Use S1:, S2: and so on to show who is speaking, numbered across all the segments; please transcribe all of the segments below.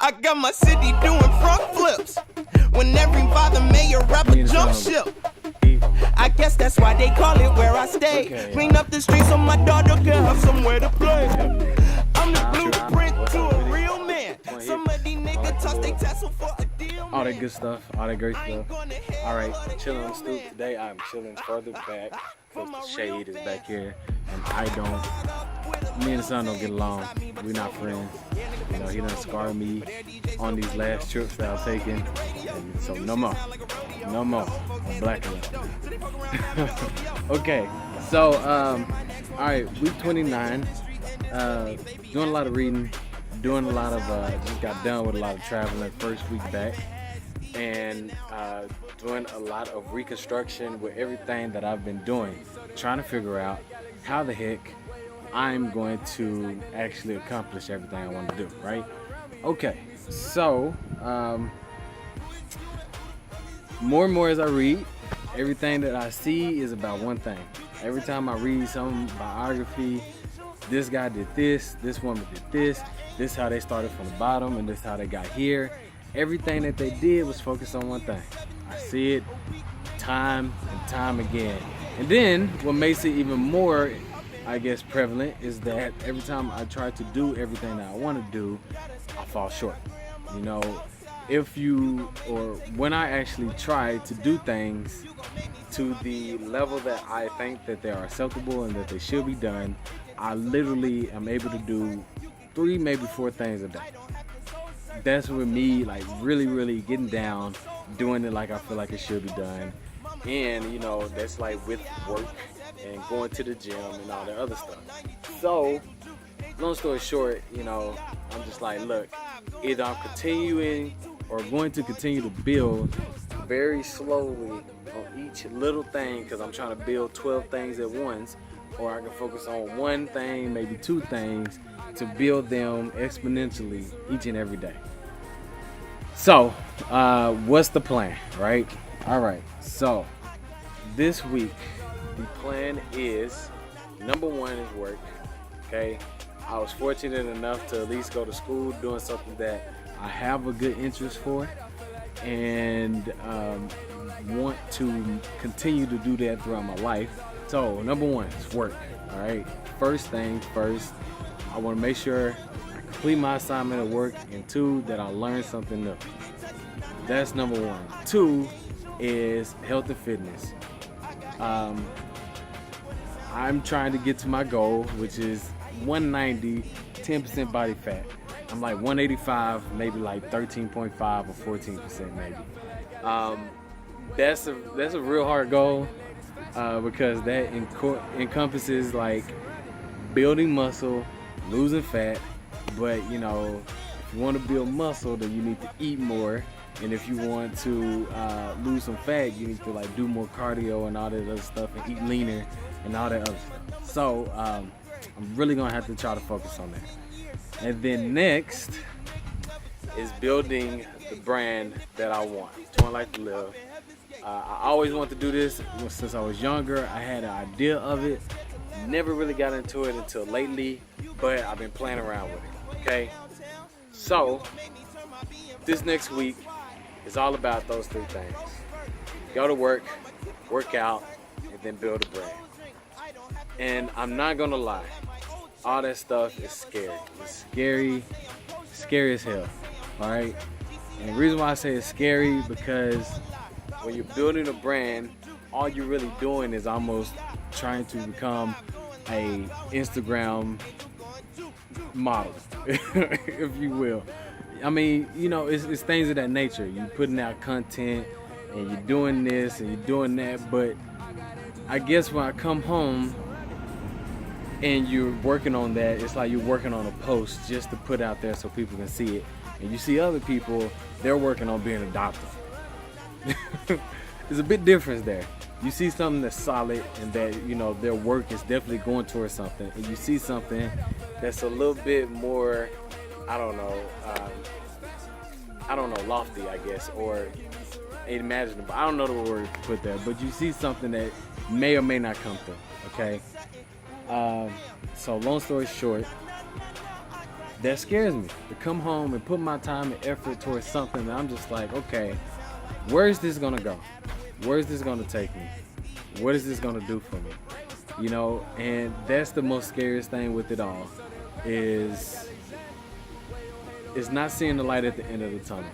S1: I got my city doing front flips. When every father mayor rapper jump ship. I guess that's why they call it where I stay. Clean up the streets so my daughter can have somewhere to play. I'm the blueprint to a real man. Some of these niggas toss they tassel for a deal.
S2: All that good stuff, all that great stuff. All right, chilling on the stoop today. I'm chilling further back because the shade is back here, and me and the son don't get along. We're not friends. You know, he done scarred me on these last trips that I've taken. And so no more. I'm blacking out. Okay, so all right, week 29. Doing a lot of reading, doing a lot of just got done with a lot of traveling first week back, and doing a lot of reconstruction with everything that I've been doing, trying to figure out how the heck I'm going to actually accomplish everything I want to do, right? Okay, so more and more as I read, everything that I see is about one thing. Every time I read some biography, this guy did this woman did this is how they started from the bottom, and this is how they got here. Everything that they did was focused on one thing. I see it time and time again. And then what makes it even more, I guess, prevalent is that every time I try to do everything that I want to do, I fall short. You know, when I actually try to do things to the level that I think that they are acceptable and that they should be done, I literally am able to do 3, maybe 4 things a day. That's with me, like really getting down, doing it like I feel like it should be done. And you know, that's like with work and going to the gym and all that other stuff. So, long story short, you know, I'm just like, look, either I'm continuing or going to continue to build very slowly on each little thing, because I'm trying to build 12 things at once, or I can focus on one thing, maybe 2 things, to build them exponentially each and every day. So, what's the plan, right? All right, so this week, the plan is, number 1 is work, okay? I was fortunate enough to at least go to school doing something that I have a good interest for, and want to continue to do that throughout my life. So, number 1 is work, all right? First things first, I want to make sure I complete my assignment at work, and 2, that I learn something new. That's number 1. 2 is health and fitness. I'm trying to get to my goal, which is 190, 10% body fat. I'm like 185, maybe like 13.5 or 14% maybe. That's a real hard goal, because that encompasses like building muscle, losing fat. But you know, if you want to build muscle, then you need to eat more. And if you want to lose some fat, you need to like do more cardio and all that other stuff, and eat leaner and all that other stuff. So I'm really gonna have to try to focus on that. And then next is building the brand that I want, Torn Like to Live. I always wanted to do this since I was younger. I had an idea of it, never really got into it until lately, but I've been playing around with it, okay? So this next week is all about those 3 things. Go to work, work out, and then build a brand. And I'm not gonna lie, all that stuff is scary. It's scary as hell, all right? And the reason why I say it's scary, because when you're building a brand, all you're really doing is almost trying to become a Instagram model, if you will. I mean, you know, it's things of that nature. You're putting out content, and you're doing this, and you're doing that, but I guess when I come home and you're working on that, it's like you're working on a post just to put out there so people can see it. And you see other people, they're working on being a doctor. There's a bit difference there. You see something that's solid and that, you know, their work is definitely going towards something, and you see something that's a little bit more, I don't know, lofty, I guess, or imaginable. I don't know the word to put there, but you see something that may or may not come through, okay? So long story short, that scares me, to come home and put my time and effort towards something that I'm just like, okay, where's this gonna go? Where's this gonna take me? What is this gonna do for me? You know, and that's the most scariest thing with it all, is not seeing the light at the end of the tunnel.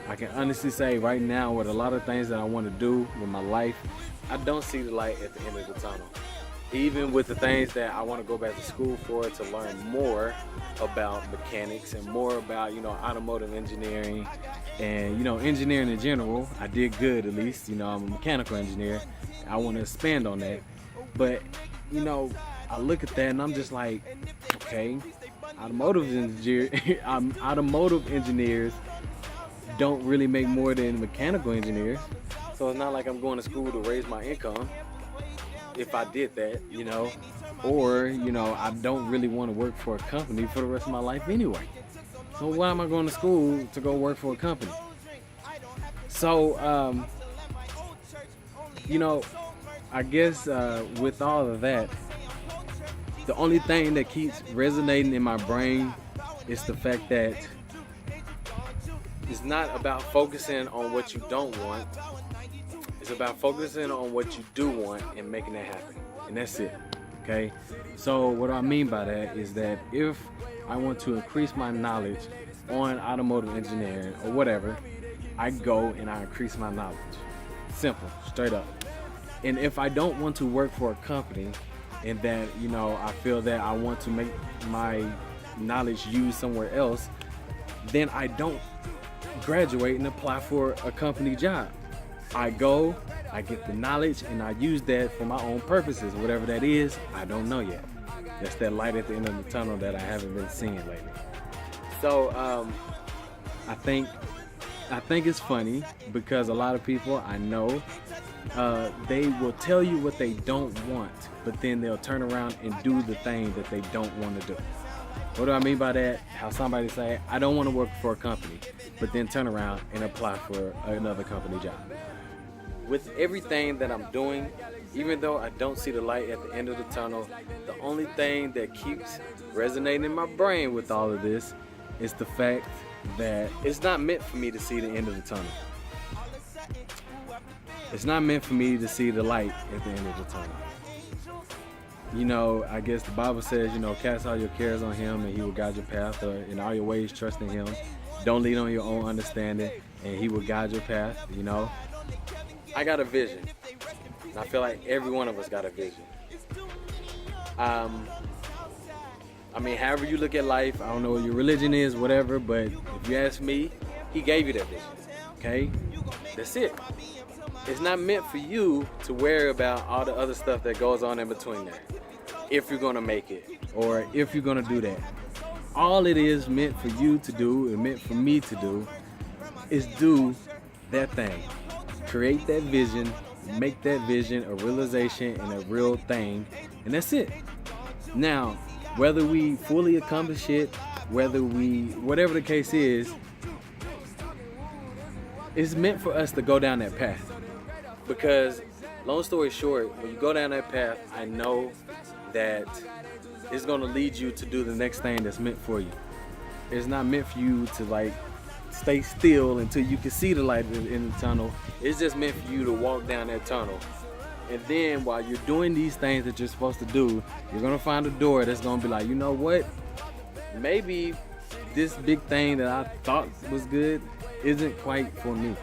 S2: I can honestly say right now, with a lot of things that I want to do with my life, I don't see the light at the end of the tunnel. Even with the things that I want to go back to school for, to learn more about mechanics and more about, you know, automotive engineering and, you know, engineering in general. I did good, at least, you know, I'm a mechanical engineer. I want to expand on that. But, you know, I look at that and I'm just like, okay, automotive engineers don't really make more than mechanical engineers. So it's not like I'm going to school to raise my income if I did that, you know. Or, you know, I don't really want to work for a company for the rest of my life anyway. So why am I going to school to go work for a company? So, you know, I guess with all of that, the only thing that keeps resonating in my brain is the fact that it's not about focusing on what you don't want. It's about focusing on what you do want and making that happen. And that's it. Okay? So what I mean by that is that if I want to increase my knowledge on automotive engineering or whatever, I go and I increase my knowledge. Simple, straight up. And if I don't want to work for a company and that, you know, I feel that I want to make my knowledge used somewhere else, then I don't graduate and apply for a company job. I go, I get the knowledge, and I use that for my own purposes. Whatever that is, I don't know yet. That's that light at the end of the tunnel that I haven't been seeing lately. So I think it's funny because a lot of people I know, they will tell you what they don't want, but then they'll turn around and do the thing that they don't want to do. What do I mean by that? How somebody say, I don't want to work for a company, but then turn around and apply for another company job. With everything that I'm doing, even though I don't see the light at the end of the tunnel, the only thing that keeps resonating in my brain with all of this is the fact that it's not meant for me to see the end of the tunnel. It's not meant for me to see the light at the end of the tunnel. You know, I guess the Bible says, you know, cast all your cares on him and he will guide your path, or in all your ways trust in him. Don't lean on your own understanding and he will guide your path, you know. I got a vision. And I feel like every one of us got a vision. I mean, however you look at life, I don't know what your religion is, whatever, but if you ask me, he gave you that vision, okay? That's it. It's not meant for you to worry about all the other stuff that goes on in between there. If you're gonna make it, or if you're gonna do that. All it is meant for you to do, and meant for me to do, is do that thing. Create that vision, make that vision a realization and a real thing, and that's it. Now, whether we fully accomplish it, whatever the case is, it's meant for us to go down that path. Because, long story short, when you go down that path, I know that it's going to lead you to do the next thing that's meant for you. It's not meant for you to, like, stay still until you can see the light in the tunnel. It's just meant for you to walk down that tunnel. And then while you're doing these things that you're supposed to do, you're going to find a door that's going to be like, you know what? Maybe this big thing that I thought was good isn't quite for me.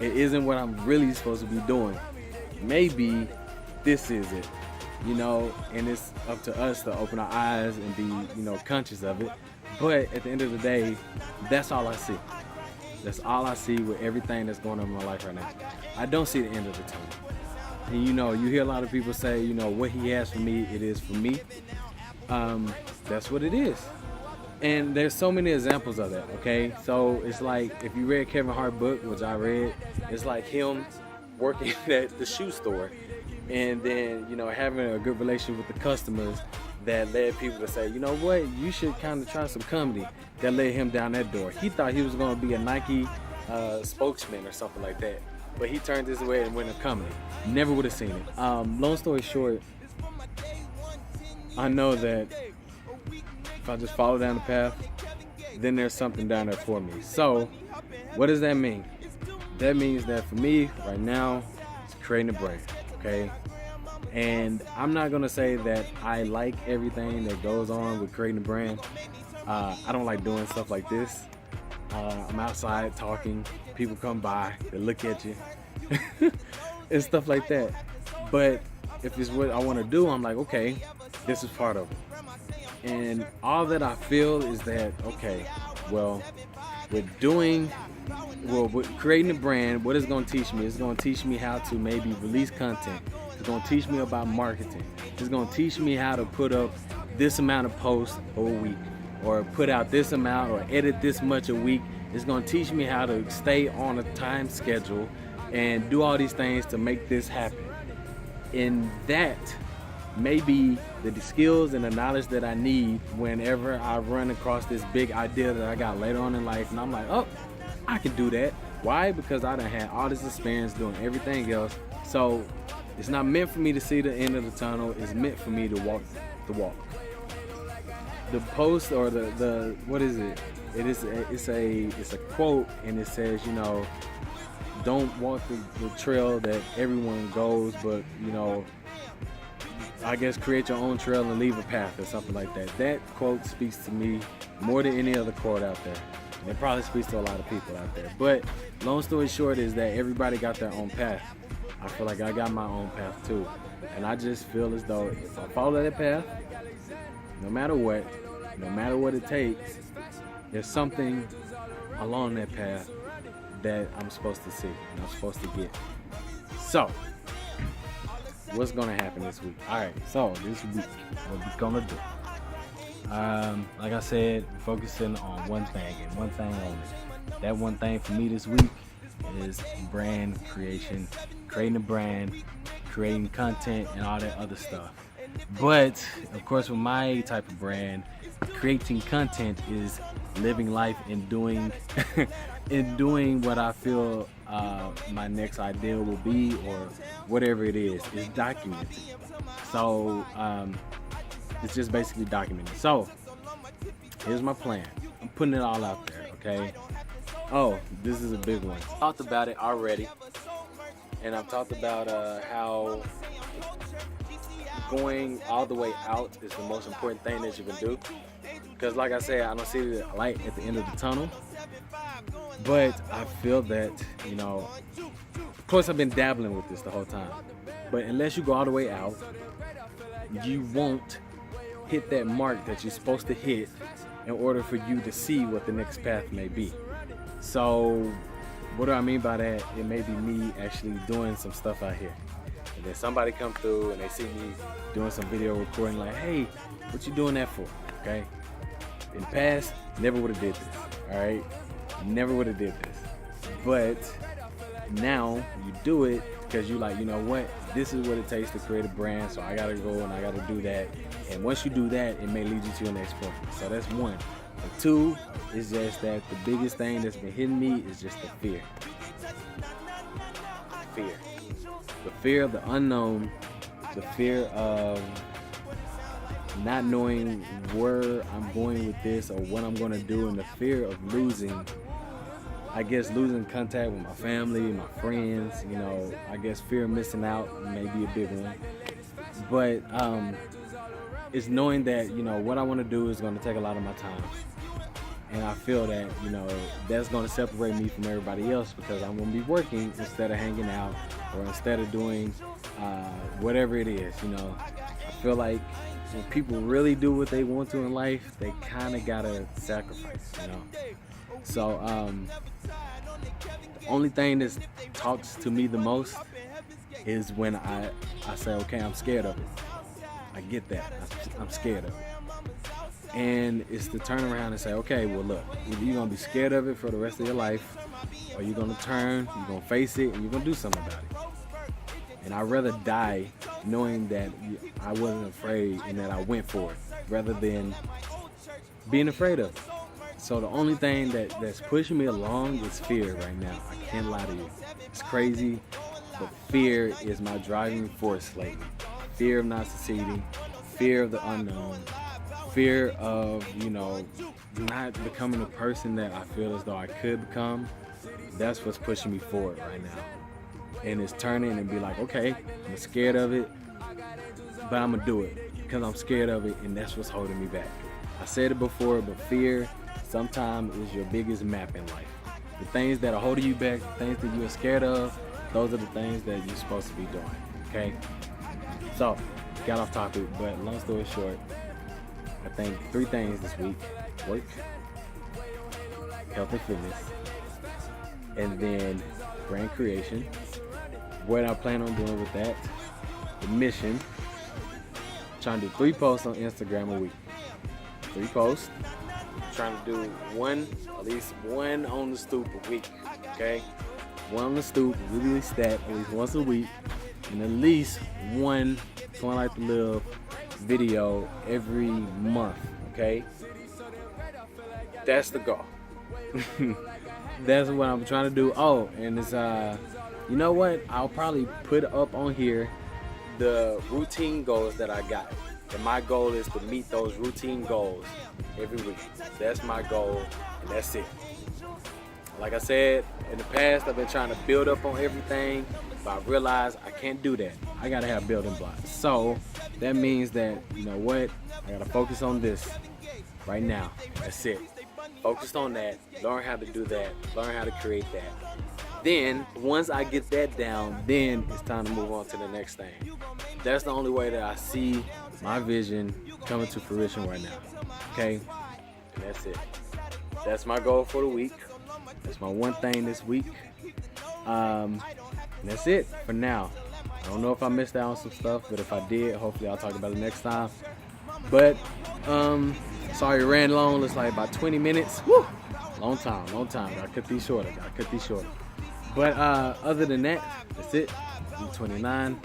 S2: It isn't what I'm really supposed to be doing. Maybe this is it, you know, and it's up to us to open our eyes and be, you know, conscious of it. But at the end of the day, that's all I see. That's all I see with everything that's going on in my life right now. I don't see the end of the tunnel. And you know, you hear a lot of people say, you know, what he has for me, it is for me. That's what it is. And there's so many examples of that, okay? So it's like, if you read Kevin Hart's book, which I read, it's like him working at the shoe store and then, you know, having a good relationship with the customers that led people to say, you know what, you should kind of try some comedy. That led him down that door. He thought he was going to be a Nike spokesman or something like that. But he turned his way and went to comedy. Never would have seen it. Long story short, I know that if I just follow down the path, then there's something down there for me. So what does that mean? That means that for me right now, it's creating a brand, okay? And I'm not gonna say that I like everything that goes on with creating a brand. I don't like doing stuff like this. I'm outside talking, people come by, they look at you, and stuff like that. But if it's what I wanna do, I'm like, okay, this is part of it. And all that I feel is that, okay, well, with creating a brand, what it's gonna teach me? It's gonna teach me how to maybe release content. It's gonna teach me about marketing. It's gonna teach me how to put up this amount of posts a week, or put out this amount, or edit this much a week. It's gonna teach me how to stay on a time schedule and do all these things to make this happen. And that may be the skills and the knowledge that I need whenever I run across this big idea that I got later on in life, and I'm like, oh, I can do that. Why? Because I done had all this experience doing everything else. So it's not meant for me to see the end of the tunnel. It's meant for me to walk the walk. The post, or the what is it? It's a quote, and it says, you know, don't walk the trail that everyone goes, but, you know, I guess create your own trail and leave a path, or something like that. That quote speaks to me more than any other quote out there. And it probably speaks to a lot of people out there. But long story short is that everybody got their own path. I feel like I got my own path too. And I just feel as though if I follow that path, no matter what it takes, there's something along that path that I'm supposed to see and I'm supposed to get. So, what's gonna happen this week? Alright, so this week, what we're gonna do. Like I said, focusing on one thing and one thing only. That one thing for me this week is brand creation, creating a brand, creating content, and all that other stuff. But of course, with my type of brand, creating content is living life and doing and doing what I feel my next ideal will be, or whatever it is. It's documented. So it's just basically documented. So here's my plan. I'm putting it all out there, okay? Oh, this is a big one. I talked about it already, and I've talked about how going all the way out is the most important thing that you can do. Because like I said, I don't see the light at the end of the tunnel. But I feel that, you know, of course I've been dabbling with this the whole time. But unless you go all the way out, you won't hit that mark that you're supposed to hit in order for you to see what the next path may be. So what do I mean by that? It may be me actually doing some stuff out here. And then somebody come through and they see me doing some video recording, like, hey, what you doing that for? Okay? In the past, never would have did this. Alright? Never would have did this. But now you do it because you like, you know what? This is what it takes to create a brand, so I gotta go and I gotta do that. And once you do that, it may lead you to your next point. So that's one. And two is just that the biggest thing that's been hitting me is just the fear. Fear. The fear of the unknown, the fear of not knowing where I'm going with this or what I'm going to do, and the fear of losing contact with my family, my friends, you know. I guess fear of missing out may be a big one. But it's knowing that, you know, what I want to do is going to take a lot of my time. And I feel that, you know, that's going to separate me from everybody else, because I'm going to be working instead of hanging out, or instead of doing whatever it is, you know. I feel like when people really do what they want to in life, they kind of got to sacrifice, you know. So the only thing that talks to me the most is when I say, okay, I'm scared of it. I get that. I'm scared of it. And it's to turn around and say, okay, well, look, either you're going to be scared of it for the rest of your life, or you're going to turn, you're going to face it, and you're going to do something about it. And I'd rather die knowing that I wasn't afraid and that I went for it, rather than being afraid of it. So the only thing that's pushing me along is fear right now. I can't lie to you. It's crazy, but fear is my driving force lately. Fear of not succeeding, fear of the unknown, fear of, you know, not becoming the person that I feel as though I could become, that's what's pushing me forward right now. And it's turning and be like, okay, I'm scared of it, but I'm gonna do it because I'm scared of it, and that's what's holding me back. I said it before, but fear sometimes is your biggest map in life. The things that are holding you back, the things that you're scared of, those are the things that you're supposed to be doing, okay? So, got off topic, but long story short, I think 3 things this week: work, health and fitness, and then brand creation. What I plan on doing with that, the mission, trying to do 3 posts on Instagram a week. 3 posts, trying to do at least one on the stoop a week, okay? One on the stoop, release that at least once a week, and at least one going like the little video every month, okay? That's the goal. That's what I'm trying to do. Oh, and it's you know what? I'll probably put up on here the routine goals that I got. And my goal is to meet those routine goals every week. That's my goal, and that's it. Like I said, in the past, I've been trying to build up on everything, but I realized I can't do that. I gotta have building blocks. So that means that, you know what? I gotta focus on this right now. That's it. Focus on that, learn how to do that, learn how to create that. Then, once I get that down, then it's time to move on to the next thing. That's the only way that I see my vision coming to fruition right now, okay? And that's it. That's my goal for the week. That's my one thing this week. And that's it for now. I don't know if I missed out on some stuff, but if I did, hopefully I'll talk about it next time. But, sorry it ran long. It's like about 20 minutes. Woo! Long time. Gotta cut these shorter. But other than that, that's it. I'm 29.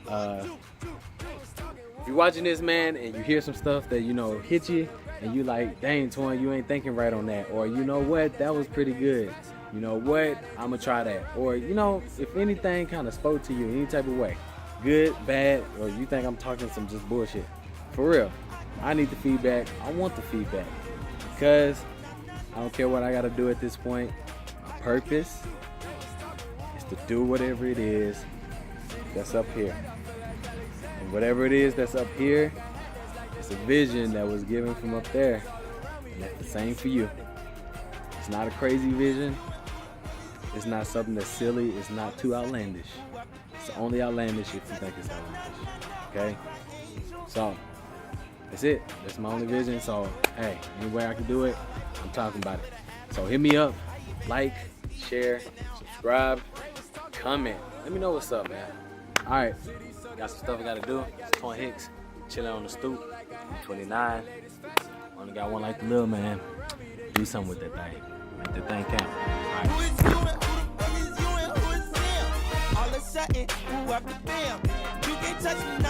S2: If you're watching this, man, and you hear some stuff that, you know, hit you, and you like, dang, Twan, you ain't thinking right on that. Or, you know what, that was pretty good. You know what, I'm going to try that. Or, you know, if anything kind of spoke to you any type of way, good, bad, or you think I'm talking some just bullshit, for real, I need the feedback. I want the feedback. Because I don't care what I got to do at this point. My purpose is to do whatever it is that's up here. And whatever it is that's up here, it's a vision that was given from up there. And that's the same for you. It's not a crazy vision. It's not something that's silly. It's not too outlandish. It's only outlandish if you think it's outlandish. Okay? So, that's it. That's my only vision. So, hey, any way I can do it, I'm talking about it. So, hit me up. Like, share, subscribe, comment. Let me know what's up, man. All right. Got some stuff I got to do. It's Twan Hicks. Chilling on the stoop. I'm 29. Only got one like the little man. Do something with that thing. Make that thing count. All right.
S1: Who is you and who the fuck is you and who is him? All of a sudden, who up the bam? You can't touch me.